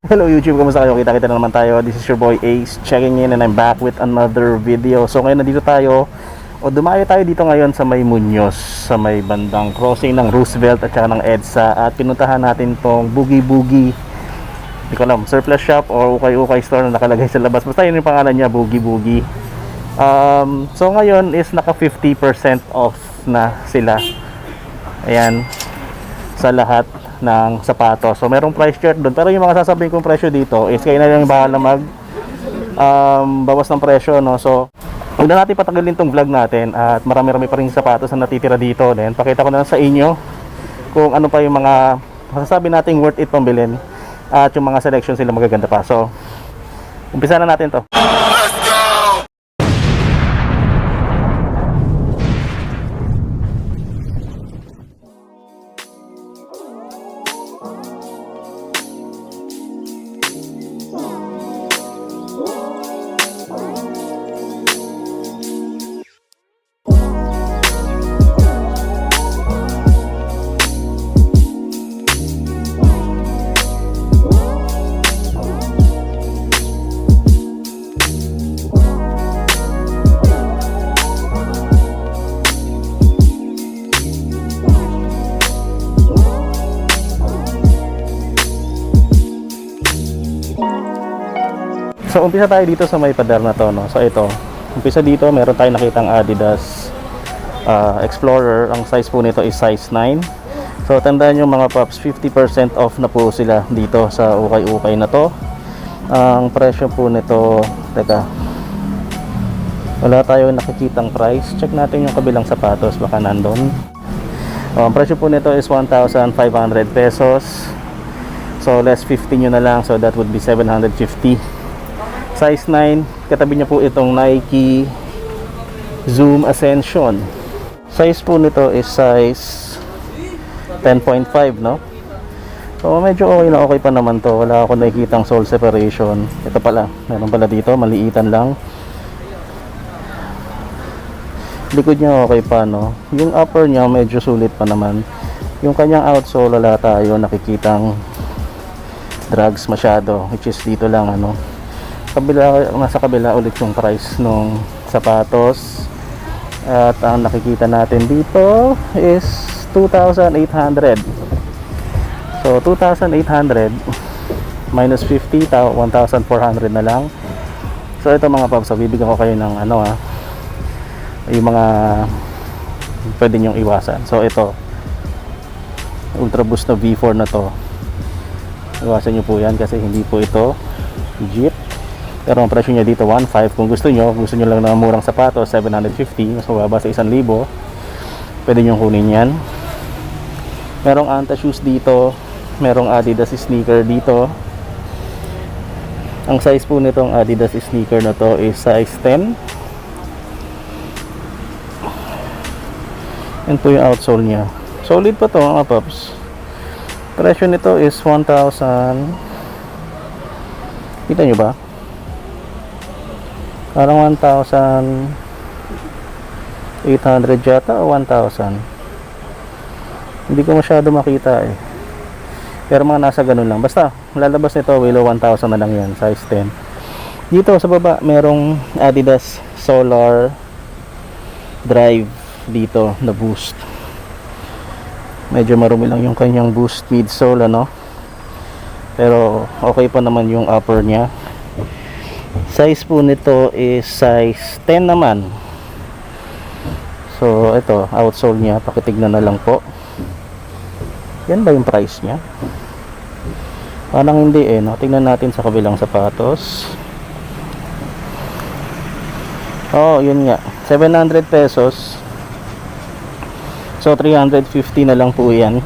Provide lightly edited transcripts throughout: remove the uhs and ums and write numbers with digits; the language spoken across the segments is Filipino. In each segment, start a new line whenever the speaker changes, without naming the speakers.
Hello YouTube, kamusta kayo? Kita-kita na naman tayo. This is your boy Ace checking in and I'm back with another video. So ngayon nandito tayo, dumayo tayo dito ngayon sa may Muñoz, sa may bandang crossing ng Roosevelt at saka ng EDSA. At pinuntahan natin tong Boogie Boogie, hindi ko alam, surplus shop or ukay-ukay store na nakalagay sa labas. Basta yun yung pangalan niya, Boogie Boogie. So ngayon is naka 50% off na sila. Ayan, sa lahat ng sapatos. So merong price chart doon, pero yung mga sasabihin kong presyo dito is kayo na lang bahala mag bawas ng presyo, no? So huwag na natin patagalin tong vlog natin at marami-rami pa rin sapatos na natitira dito. Then pakita ko na lang sa inyo kung ano pa yung mga masasabi nating worth it pambilin at yung mga selection sila magaganda pa. So umpisa na natin to. So umpisa tayo dito sa may pader na to, no? So ito, umpisa dito meron tayong nakitang Adidas Explorer. Ang size po nito is size 9. So tandaan nyo mga paps, 50% off na po sila dito sa ukay-ukay na to. Ang presyo po nito, teka, wala tayong nakikitang price. Check natin yung kabilang sapatos, baka nandun. Ang presyo po nito is 1,500 pesos. So less 50 nyo na lang, so that would be 750. Size 9, katabi niya po itong Nike Zoom Ascension. Size po nito is size 10.5, no? So medyo okay pa naman to. Wala ako nakikitang sole separation. Ito pala, meron pala dito, maliitan lang. Likod niya okay pa, no? Yung upper niya medyo sulit pa naman. Yung kanyang outsole wala tayo nakikitang drags masyado, which is dito lang, ano. Nasa kabila ulit yung price ng sapatos. At ang nakikita natin dito is 2,800. So 2,800 minus 50, 1,400 na lang. So ito mga paps, bibigyan ko kayo ng ano, yung mga pwede nyong iwasan. So ito, Ultra Boost na V4 na to, iwasan nyo po yan kasi hindi po ito legit. Pero ang presyo niya dito 1,500. Kung gusto nyo lang ng murang sapatos, 750, mas mababa sa 1,000, pwede nyo kunin yan. Merong Anta shoes dito, merong Adidas sneaker dito. Ang size po nitong Adidas sneaker na to is size 10. Yan po yung outsole nya, solid pa to mga paps. Presyo nito is 1,000, kita nyo ba? Parang 1,800 yata o 1,000. Hindi ko masyado makita eh. Pero mga nasa ganun lang. Basta lalabas nito below 1,000 na lang yan, size 10. Dito sa baba merong Adidas Solar Drive dito na Boost. Medyo marumi lang yung kanyang Boost midsole, ano. Pero okay pa naman yung upper nya. Size po nito is size 10 naman. So ito, outsole nya, pakitignan na lang po. Yan ba yung price nya? Parang hindi eh, no? Tingnan natin sa kabilang sapatos. Oh, yun nga, 700 pesos. So 350 na lang po yan.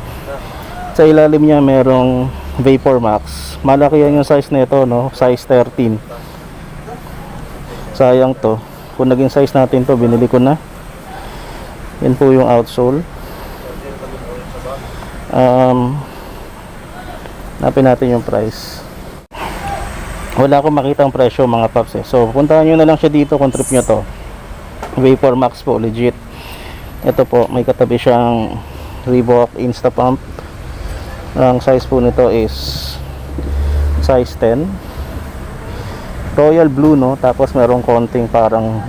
Sa ilalim nya merong Vapor Max. Malaki yan yung size nito, no? Size 13. Sayang to, kung naging size natin to, binili ko na. Yan po yung outsole. Napin natin yung price. Wala akong makitang presyo mga paps eh. So puntahan nyo na lang siya dito kung trip nyo to. Vapor Max po, legit. Ito po, may katabi siyang Reebok Insta Pump. Ang size po nito is size 10, royal blue, no? Tapos merong konting parang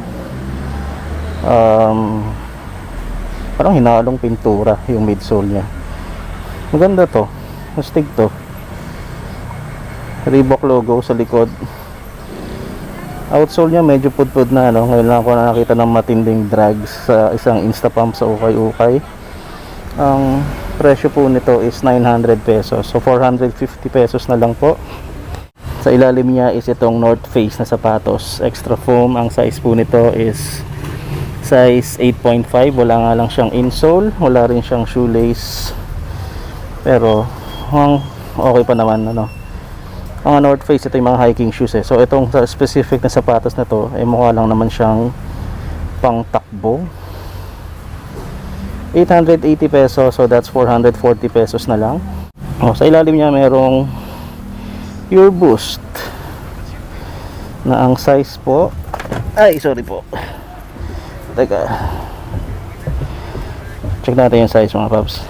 parang hinalong pintura yung midsole nya. Maganda to, mastig to. Reebok logo sa likod. Outsole nya medyo pudpud na, no? Ngayon lang ako nakakita ng matinding drags sa isang Instapump sa ukay-ukay. Ang presyo po nito is 900 pesos. So 450 pesos na lang po. Sa ilalim niya is itong North Face na sapatos, extra foam. Ang size po nito is size 8.5. Wala nga lang siyang insole, wala rin siyang shoelace. Pero okay pa naman, ano. Ang North Face, ito yung mga hiking shoes eh. So itong specific na sapatos na to ay mukha lang naman siyang pang takbo. 880 pesos, so that's 440 pesos na lang. Sa ilalim niya merong Pure Boost na ang size po, ay sorry po, teka, check natin yung size mga paps.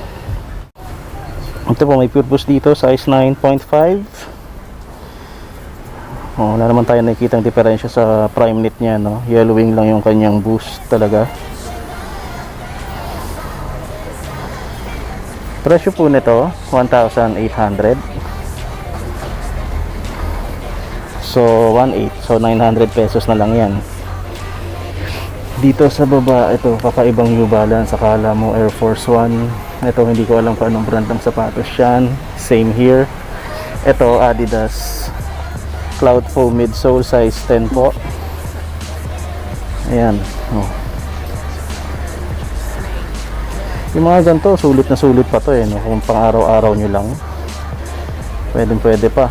Ito po, may Pure Boost dito, size 9.5. Wala naman tayo nakikita ang diferensya sa prime knit nya, no? Yellowing lang yung kanyang boost talaga. Presyo po nito 1,800. So 1,800, so 900 pesos na lang yan. Dito sa baba, ito kakaibang New Balance. Akala mo Air Force One. Ito hindi ko alam kung anong brand ng sapatos yan. Same here. Ito Adidas Cloud Foam midsole, size 10 po. Ayan. Yung mga ganito, sulit na sulit pa to eh, no? Kung pang araw-araw nyo lang, pwede pa.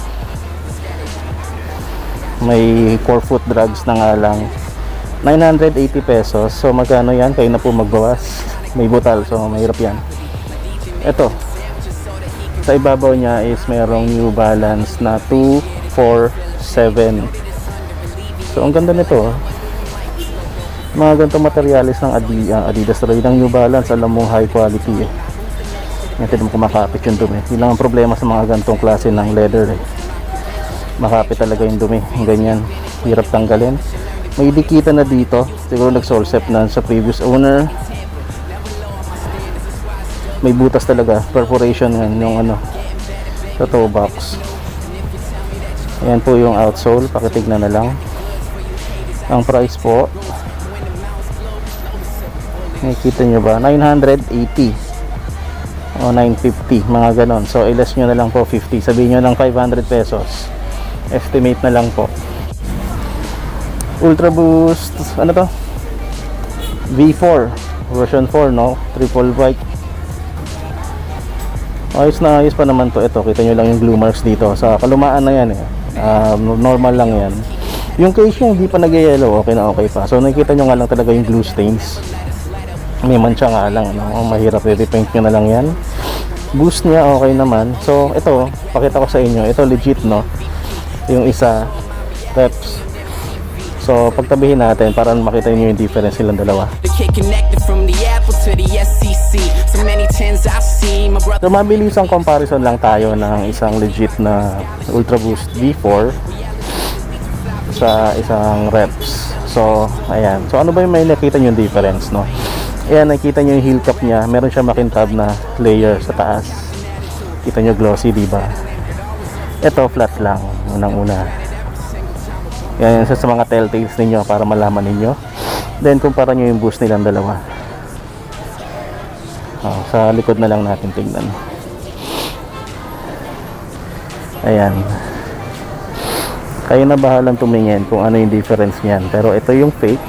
May 4-foot drags na nga lang, 980 pesos. So magkano yan? Kayo na po magbawas. May butal, so mahirap yan. Ito, sa ibabaw niya is mayroong New Balance na 247. So ang ganda nito, mga ganitong materialis ng Adidas rin ng New Balance, alam mo high quality eh. Hindi mo kumakapit yung dumi. Yun lang ang problema sa mga ganitong klase ng leather eh. Makapit talaga yung dumi, ganyan, hirap tanggalin. May dikitan na dito, siguro nag-sole step na sa previous owner. May butas talaga, perforation yan, yung ano, sa toe box. Ayan po yung outsole, pakitignan na lang. Ang price po, nakikita nyo ba, 980 o 950, mga ganon. So ilas nyo na lang po 50, sabihin nyo ng 500 pesos, estimate na lang po. Ultra Boost, ano to, V4 version 4, no, triple white. Ayos na ayos pa naman to. Ito, kita nyo lang yung glue marks dito. Sa kalumaan na yan eh. Normal lang yan. Yung case nyo hindi pa nag-yellow, okay na okay pa. So nakikita nyo nga lang talaga yung glue stains. May mancha nga lang, no? Mahirap, i-repaint nyo na lang yan. Boost niya okay naman. So ito, pakita ko sa inyo, ito legit, no, yung isa reps. So pagtabihin natin para makita nyo yung difference silang dalawa. So mabilisang comparison lang tayo ng isang legit na Ultra Boost V4 sa isang reps. So ayan, so ano ba yung may nakita nyo yung difference, no? Ayan, nakita nyo yung heel cap nya, meron siya makintab na layer sa taas. Kita nyo glossy, diba? Ito flat lang, unang-una. Yan sa mga telltales ninyo para malaman ninyo. Then kumpara nyo yung boost nilang dalawa. Sa likod na lang natin tingnan. Ayan, kayo na bahalang tumingin kung ano yung difference niyan. Pero ito yung fake,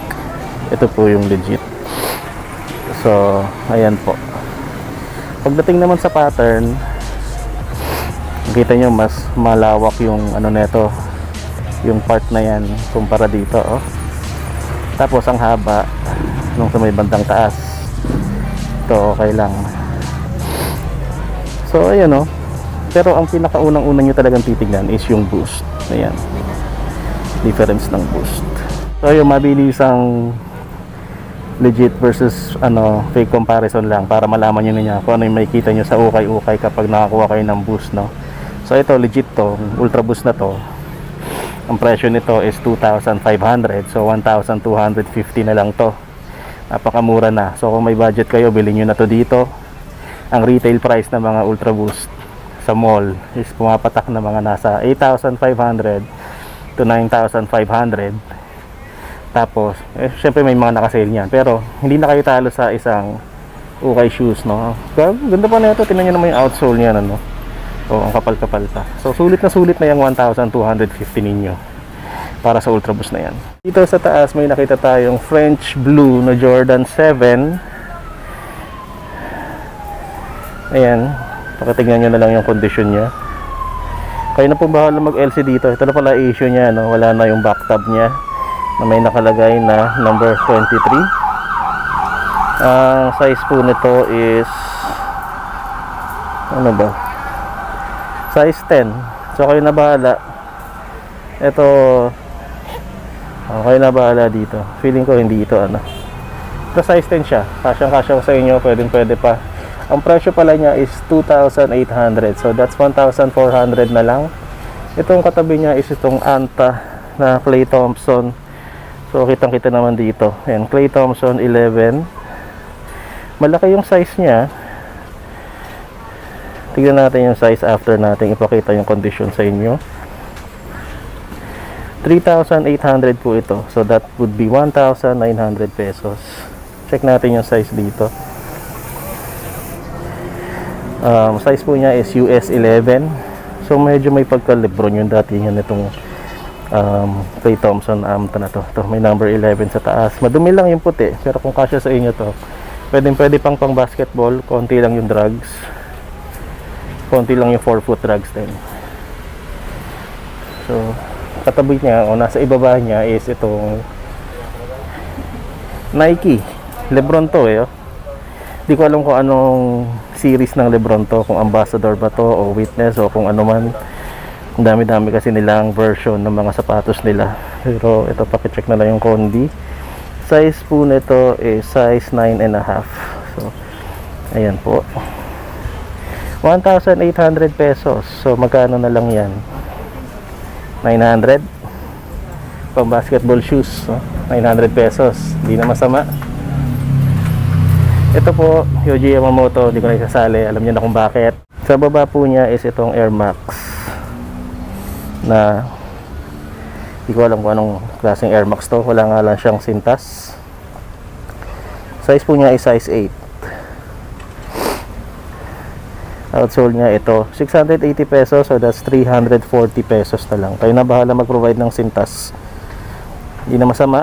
ito po yung legit. So ayan po. Pagdating naman sa pattern, kita nyo mas malawak yung ano neto, yung part na yan kumpara dito, oh. Tapos ang haba nung sa may bandang taas, ito okay lang. So ayan, oh. Pero ang pinakaunang-unang nyo talagang titignan is yung boost. Ayan, difference ng boost. So yung mabilisang legit versus ano fake comparison lang para malaman nyo niya kung ano yung makikita nyo sa ukay-ukay kapag nakakuha kayo ng boost, no. So ito legit to, Ultra Boost na to. Ang presyo nito is 2,500, so 1,250 na lang to. Napakamura na. So kung may budget kayo, bilhin nyo na to dito. Ang retail price ng mga Ultra Boost sa mall is pumapatak na mga nasa 8,500 to 9,500. Tapos syempre may mga nakasale niyan, pero hindi na kayo talo sa isang Ukay shoes, no? Ganda pa na ito, tingnan nyo naman yung outsole niya, no? O, ang kapal-kapal pa. So sulit na yung 1,250 ninyo para sa Ultra Boost na yan. Dito sa taas may nakita tayong French Blue na Jordan 7. Ayan, pakitignan nyo na lang yung condition nya. Kayo na po bahala mag-LC dito. Ito na pala issue nya, no? Wala na yung back tab nya na may nakalagay na number 23. Ang size po nito is ano ba? Size 10. So kayo na bahala. Ito kayo na bahala dito. Feeling ko hindi ito ano. Ito size 10 siya. Kasyang-kasya sa inyo, pwede pa. Ang presyo pala niya is 2,800. So that's 1,400 na lang. Itong katabi niya is itong Anta na Clay Thompson. So kitang-kita naman dito. Ayan, Clay Thompson 11. Malaki yung size niya. Tignan natin yung size after natin ipakita yung condition sa inyo. 3,800 po ito. So that would be 1,900 pesos. Check natin yung size dito. Size po niya is US 11. So medyo may pagka-Lebron yung dati niya nitong Clay Thompson na to. Ito, may number 11 sa taas. Madumi lang yung puti, pero kung kasya sa inyo to, pwede pang basketball. Konti lang yung drugs, konti lang yung 4-foot drugs din. So katabi niya o nasa ibaba niya is itong Nike Lebron to eh. Di ko alam kung anong series ng Lebron to, kung Ambassador ba to o Witness o kung ano man. Ang dami-dami kasi nilang version ng mga sapatos nila. Pero ito, pakicheck na lang yung Condi. Size po nito is size 9.5. So ayan po, 1,800 pesos. So magkano na lang yan? 900 pang basketball shoes, so 900 pesos, hindi na masama. Ito po, Yohji Yamamoto, hindi ko na isasali, alam niyo na kung bakit. Sa baba po niya is itong Air Max na hindi ko alam kung anong klaseng Air Max to, wala nga lang siyang sintas. Size po niya is size 8. Outsole niya ito, 680 pesos, so that's 340 pesos na lang. Kayo na bahala mag-provide ng sintas, hindi na masama.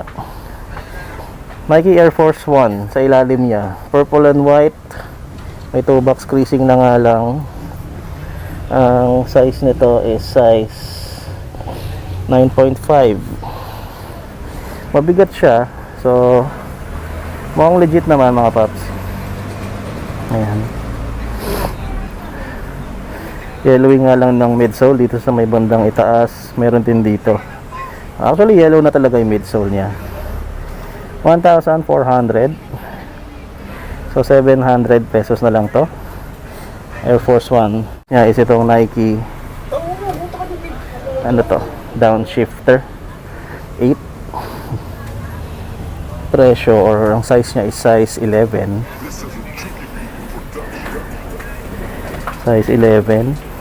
Nike Air Force 1 sa ilalim niya, purple and white, may 2-box creasing na nga lang. Ang size nito is size 9.5. Mabigat siya, so mukhang legit naman mga paps. Ayan, yellowing nga lang ng midsole dito sa may bandang itaas. Meron din dito, actually yellow na talaga yung midsole niya. 1,400, so 700 pesos na lang to. Air Force 1 yeah, is itong Nike ano to, downshifter 8. Presyo or ang size niya is size 11. Size 11.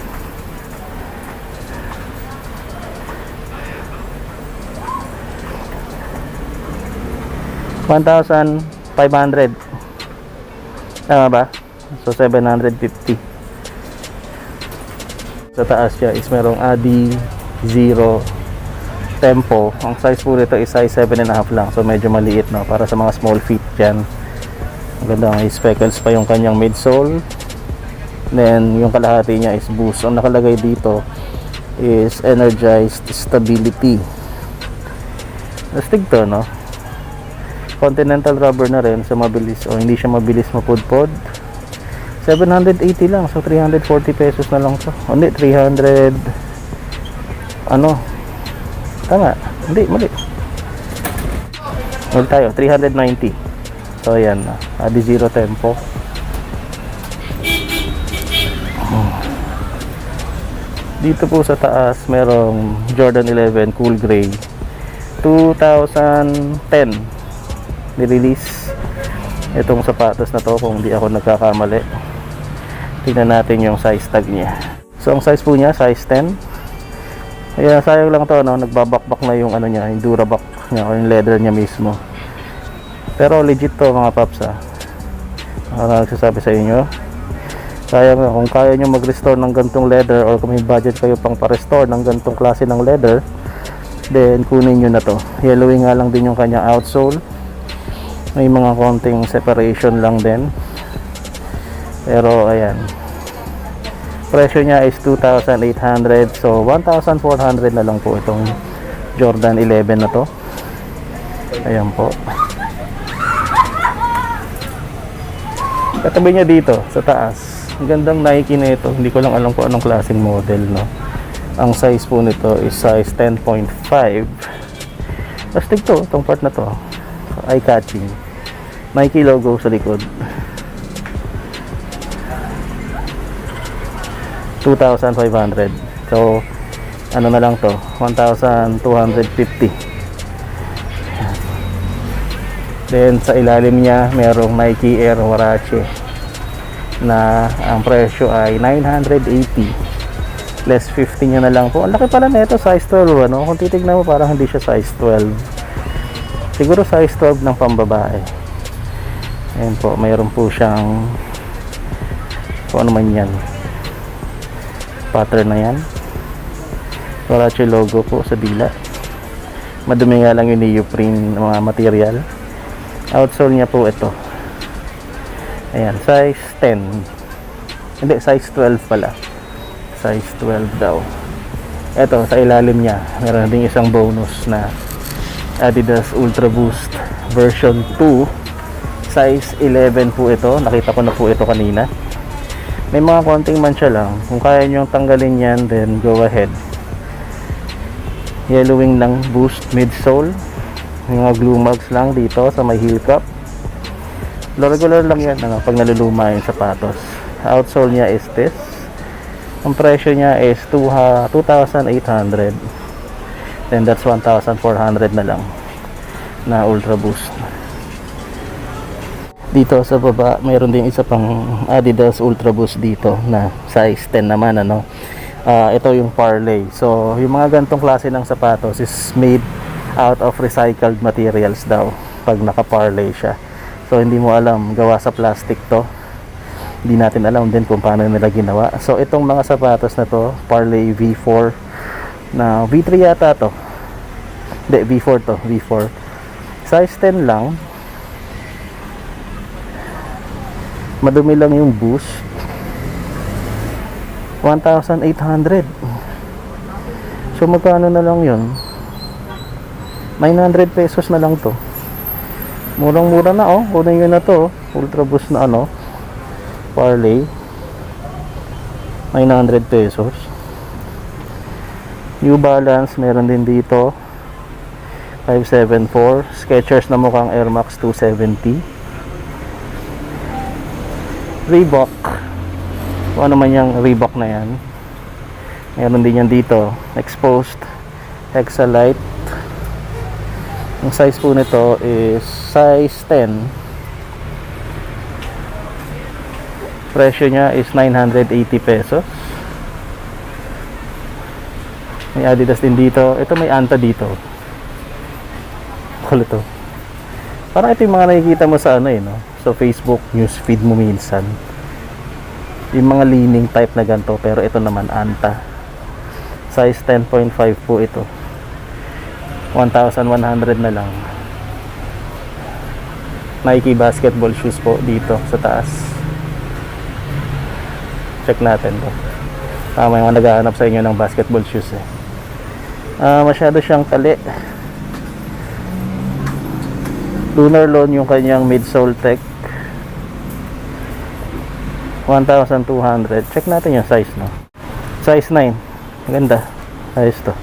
$1,500. Tama ba? So 750. Sa taas siya is merong Adi Zero Tempo. Ang size po nito is size 7.5 lang. So medyo maliit, no, para sa mga small feet dyan. Maganda, may speckles pa yung kanyang midsole. Then yung kalahati niya is boost. Ang nakalagay dito is Energized Stability. Astig to, no? Continental rubber na rin, so mabilis o hindi siya mabilis mapudpod. 780 lang, so 340 pesos na lang to. Hindi, 300 ano, tama, hindi, mali, mali tayo, 390. So ayan, Adi Zero Tempo. Dito po sa taas merong Jordan 11 Cool Gray 2010 nirelease itong sapatos na to, kung di ako nagkakamali. Tingnan natin yung size tag niya. So ang size po niya size 10. Kaya sayang lang to, no? Nagbabakbak na yung ano niya, yung Durabox niya o yung leather niya mismo. Pero legit to mga paps, ha. Ako na nagsasabi sa inyo. Sayang kung kaya nyo mag-restore ng gantong leather, or kung may budget kayo pang pa-restore ng gantong klase ng leather, then kunin nyo na to. Yellowing nga lang din yung kanyang outsole. May mga konting separation lang din. Pero ayan, presyo niya is 2,800. So 1,400 na lang po itong Jordan 11 na to. Ayan po. Katabi niya dito sa taas, ang gandang Nike na ito. Hindi ko lang alam kung anong klaseng model, no. Ang size po nito is size 10.5. Plastic to, itong part na to, eye-catching. Nike logo sa likod. 2,500. So ano na lang to, 1,250. Then sa ilalim niya merong Nike Air Huarache na ang presyo ay 980, less 50 niya na lang po. Ang laki pala nito, size 12, ano? Kung titignan mo parang hindi siya size 12, siguro size 12 ng pambabae. Ayan po, mayroon po siyang kung ano man yan, pattern na yan, Huarache logo po sa dila. Madumi nga lang yung neoprene mga material. Outsole niya po ito. Ayan, size 10. Hindi, size 12 pala. Size 12 daw. Ito, sa ilalim niya, meron din isang bonus na Adidas Ultra Boost version 2. Size 11 po ito. Nakita ko na po ito kanina. May mga konting mancha lang. Kung kaya nyo tanggalin yan, then go ahead. Yellowing lang boost midsole. Yung mga glue marks lang dito sa may heel cup. Regular lang yan, ano, pag naluluma yung sapatos. Outsole niya is this. Ang presyo niya is 2,800. Then that's 1,400 na lang na Ultra Boost. Dito sa baba mayroon din isa pang Adidas Ultra Boost dito na size 10 naman, ano. Ito yung Parley. So yung mga gantong klase ng sapatos is made out of recycled materials daw pag naka-Parley siya. So hindi mo alam, gawa sa plastic to. Hindi natin alam din kung paano nila ginawa. So itong mga sapatos na to, Parley V4 na V3 yata to. Hindi, V4 to, V4. Size 10 lang. Madumi lang yung boost. 1,800. So magkano na lang yun? 900 pesos na lang to. Murang-mura na, oh. Kunin nyo na to, Ultra Boost na ano, Parley. 900 pesos. New Balance meron din dito, 574. Skechers na mukhang Air Max 270. Reebok, kung ano man yung Reebok na yan, meron din yan dito. Exposed Hexalite. Ang size po nito is size 10. Presyo niya is 980 pesos. May Adidas din dito. Ito may Anta dito. Kulo to. Parang ito yung mga nakikita mo sa ano, no? So Facebook news feed mo minsan. Yung mga leaning type na ganito, pero ito naman Anta. Size 10.5 po ito. 1,100 na lang. Nike basketball shoes po dito sa taas. Check natin to. Tama yung naghahanap sa inyo ng basketball shoes, eh. Masyado siyang tali. Lunar Loan yung kanyang midsole tech. 1,200. Check natin yung size, no? Size 9. Maganda. Size to.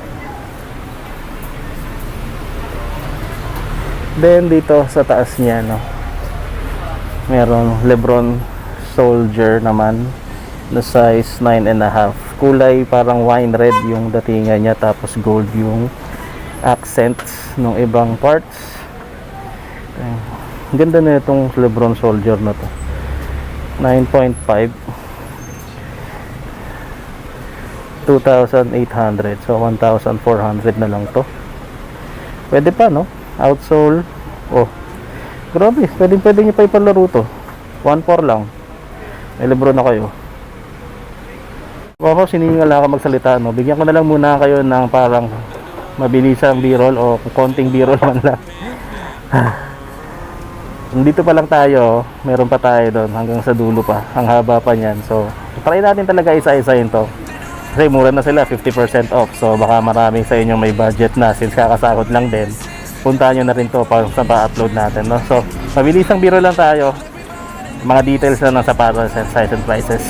Then dito sa taas niya, no, meron Lebron Soldier naman na size 9.5. kulay parang wine red yung datingan niya, tapos gold yung accents ng ibang parts. Ganda na itong Lebron Soldier na to. 9.5, 2,800, so 1,400 na lang to. Pwede pa, no? Outsole. Oh, grabe, pwede nyo pa ipalaro to. 1.4 lang. May Lebron na kayo. Ako, siningala ka magsalita, no? Bigyan ko na lang muna kayo ng parang mabilisang b-roll o konting b-roll man lang. Dito pa lang tayo, meron pa tayo doon hanggang sa dulo pa. Ang haba pa niyan. So, try natin talaga isa-isahin to. Kasi mura na sila, 50% off. So, baka maraming sa inyo may budget na, since kakasakot lang din. Puntahan nyo na rin to para sa pa-upload natin, no? So, mabilisang b-roll lang tayo. Mga details na ng sapatos and size and prices.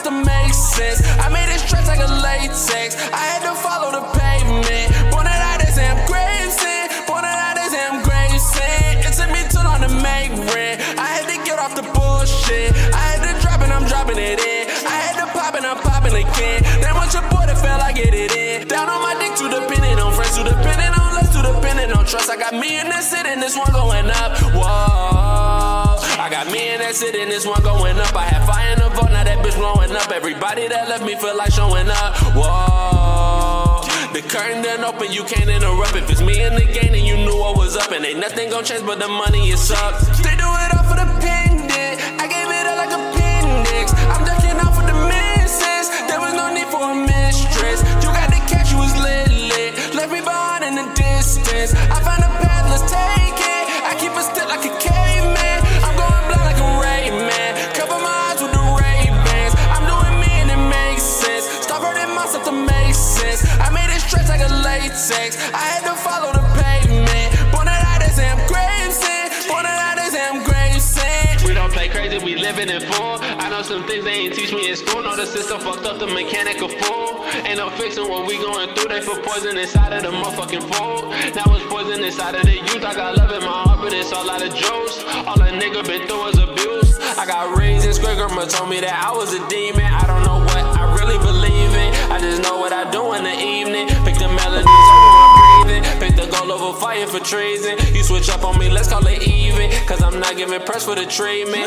To make sense, I made it stretch like a latex. I had to follow the pavement. Born out of Sam Gravesend. Born out of Sam Gravesend. It took me too long to make rent. I had to get off the bullshit. I had to drop and I'm dropping it in. I had to pop and I'm popping again. Then once your boy that fell, I get it in. Down on my dick, too dependent on friends, too dependent on love, too dependent on trust. I got me in this city and this one going up. Whoa. I got me in that city and this one going up. I had fire in the vault, now that bitch blowing up. Everybody that left me feel like showing up. Whoa. The curtain done open, you can't interrupt. If it's me in the game, then you knew what was up. And ain't nothing gon' change but the money is up. They do it all for the pendant. I gave it up like appendix. I'm ducking out for the misses. There was no need for a mistress. You got the cash, you was lit. Left me behind in the distance. I found a path, let's take it. I keep it still like a caveman. I'm going blind like a Ray-Man. Cover my eyes with the Ray-Bans. I'm doing me and it makes sense. Stop hurting myself to make sense. I made it stretch like a latex. I had to follow the pavement. Born out of Sam Gravesend. Born out of Sam Gravesend. We don't play crazy, we living in full. I know some things they ain't teach me in school. Know the system fucked up, the mechanical fool. Ain't no fixing what we going through. They put poison inside of the motherfucking food. Now it's poison inside of the youth. I got love in my heart, but it's all out of juice. All a nigga been through is abuse. I got raisins, great grandma told me that I was a demon. I don't know what I really believe in. I just know what I do in the evening. Pick the melodies over my breathing. Pick the goal over fire for treason. You switch up on me, let's call it even. Cause I'm not giving press for the treatment.